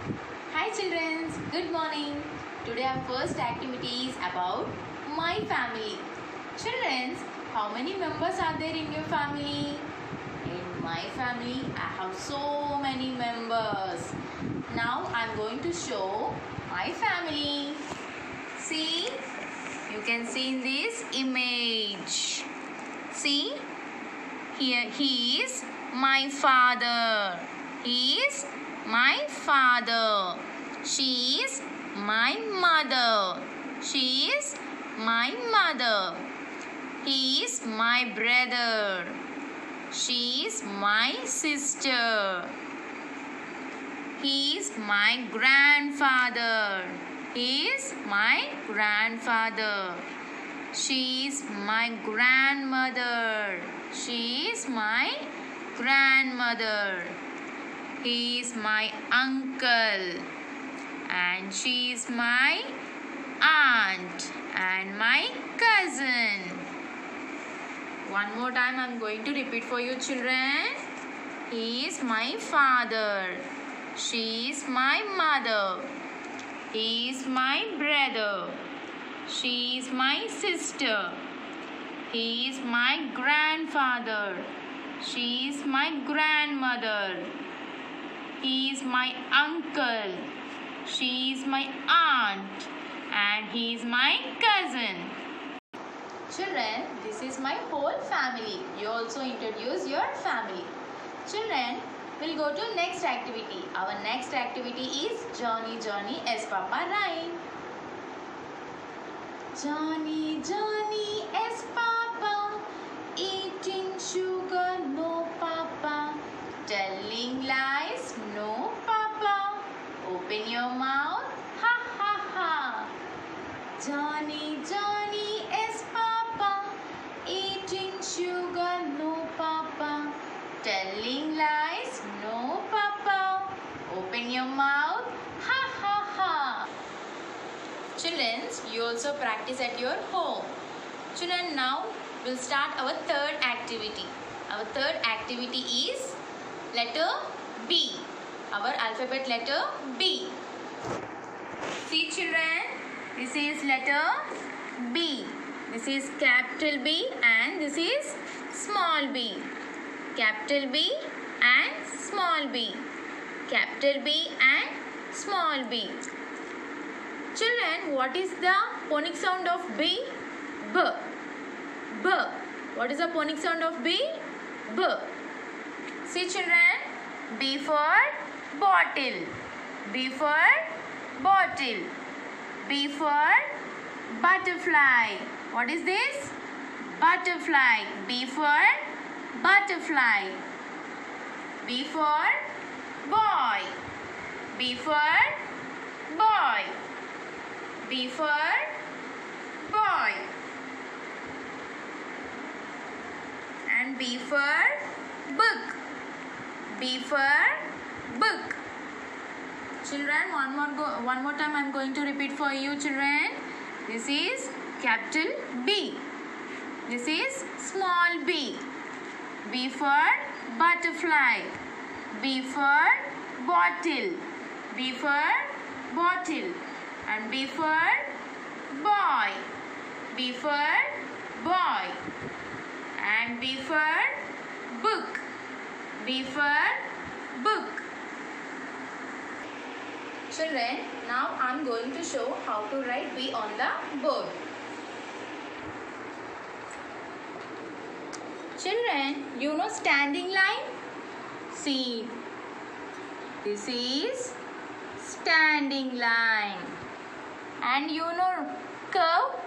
Hi children, good morning. Today our first activity is about my family. Children, how many members are there in your family? In my family, I have so many members. Now I am going to show my family. See, you can see in this image. See, here he is my father. He is my father. She is my mother. She is my mother. He is my brother. She is my sister. He is my grandfather. He is my grandfather. She is my grandmother. She is my grandmother. He is my uncle. And she is my aunt and my cousin. One more time I am going to repeat for you children. He is my father. She is my mother. He is my brother. She is my sister. He is my grandfather. She is my grandmother. He is my uncle. She is my aunt. And he is my cousin. Children, this is my whole family. You also introduce your family. Children, we'll go to next activity. Our next activity is Johnny, Johnny, S Papa rhyme. Johnny, Johnny, S Papa, eating sugar, no Papa, telling lies, no Papa, open your mouth, ha ha ha. Johnny, Johnny, S Papa, eating sugar, no Papa, telling lies, no Papa, open your mouth, ha ha ha. Children, you also practice at your home. Children, now we'll start our third activity. Our third activity is letter B. Our alphabet letter B. See children, this is letter B. This is capital B and this is small b. Capital B and small b. Capital B and small b. Children, what is the phonic sound of B? B. B. What is the phonic sound of B? B. See children, B for bottle. B for bottle. B for butterfly. What is this? Butterfly. B for butterfly. B for boy. B for boy. B for boy. And B for book. B for book. Children, one more time I am going to repeat for you children. This is capital B. This is small b. B for butterfly. B for bottle. B for bottle. And B for boy. B for boy. And B for book. B for book. Children, now I am going to show how to write B on the board. Children, you know standing line? See, this is standing line. And you know curve?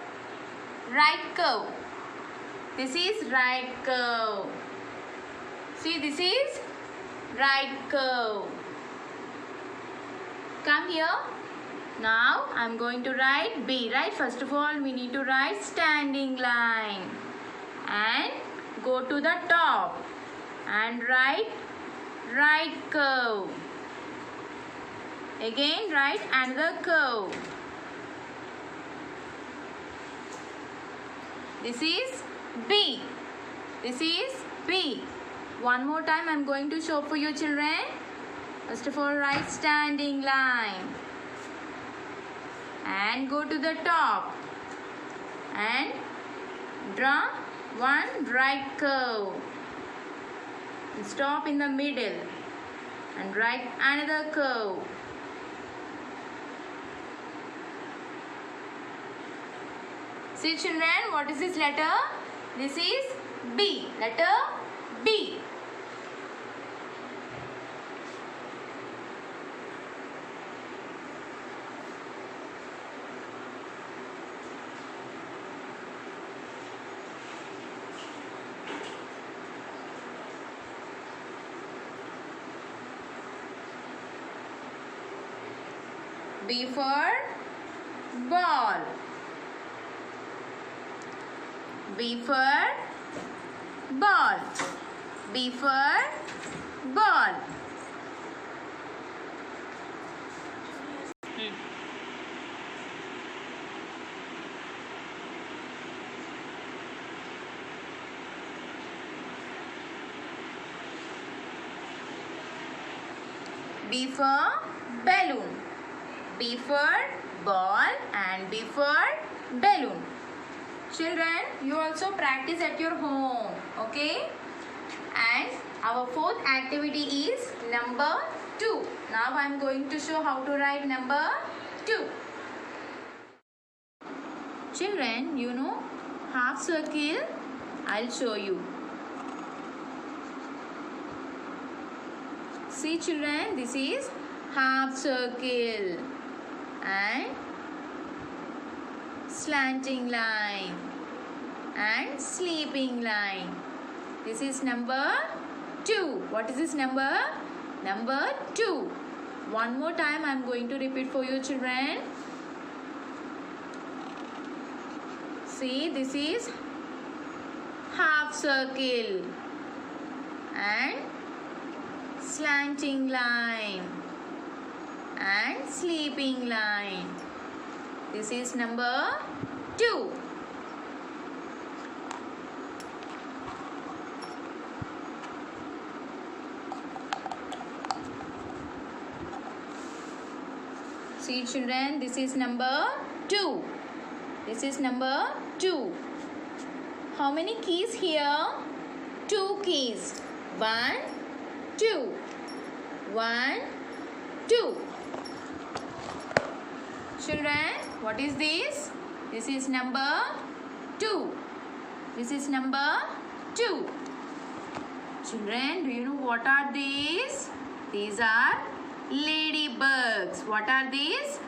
Right curve. This is right curve. See, this is right curve. Come here. Now I am going to write B, right? First of all, we need to write standing line. And go to the top. And write right curve. Again, write another curve. This is B. This is B. One more time I am going to show for you children. First of all, write standing line. And go to the top. And draw one right curve. And stop in the middle. And write another curve. See children, what is this letter? This is B. Letter B. B for ball. B for ball. B for ball. B for balloon. B for ball and B for balloon. Children, you also practice at your home, okay? And our fourth activity is number 2. Now I am going to show how to write number 2. Children, you know half circle? I'll show you. See children, this is half circle and slanting line and sleeping line. This is number 2. What is this number? Number 2. One more time I am going to repeat for you children. See, this is half circle and slanting line and sleeping line. This is number 2. See children, this is number 2. This is number 2. How many keys here? 2 keys. 1, 2. 1, 2. Children, what is this? This is number 2. This is number 2. Children, do you know what are these? These are ladybugs. What are these?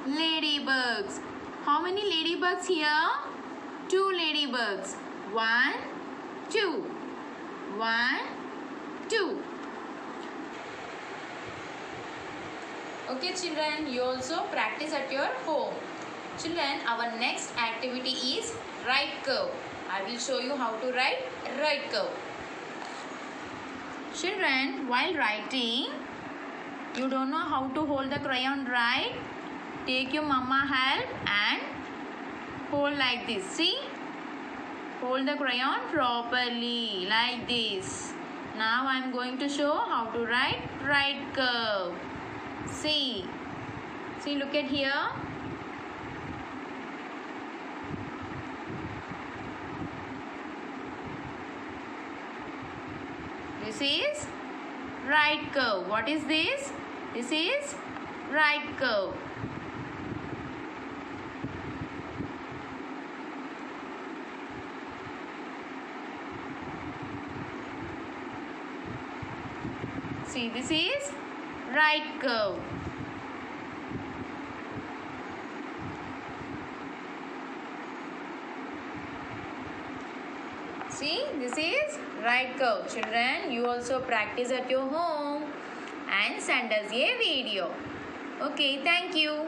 Ladybugs. How many ladybugs here? 2 ladybugs. 1, 2. 1, 2. Okay children, you also practice at your home. Children, our next activity is right curve. I will show you how to write right curve. Children, while writing, you don't know how to hold the crayon right? Take your mama help and hold like this. See? Hold the crayon properly like this. Now I am going to show how to write right curve. See, look at here. This is right curve. What is this? This is right curve. See, this is right curve. See, this is right curve. Children, you also practice at your home and send us a video. Okay, thank you.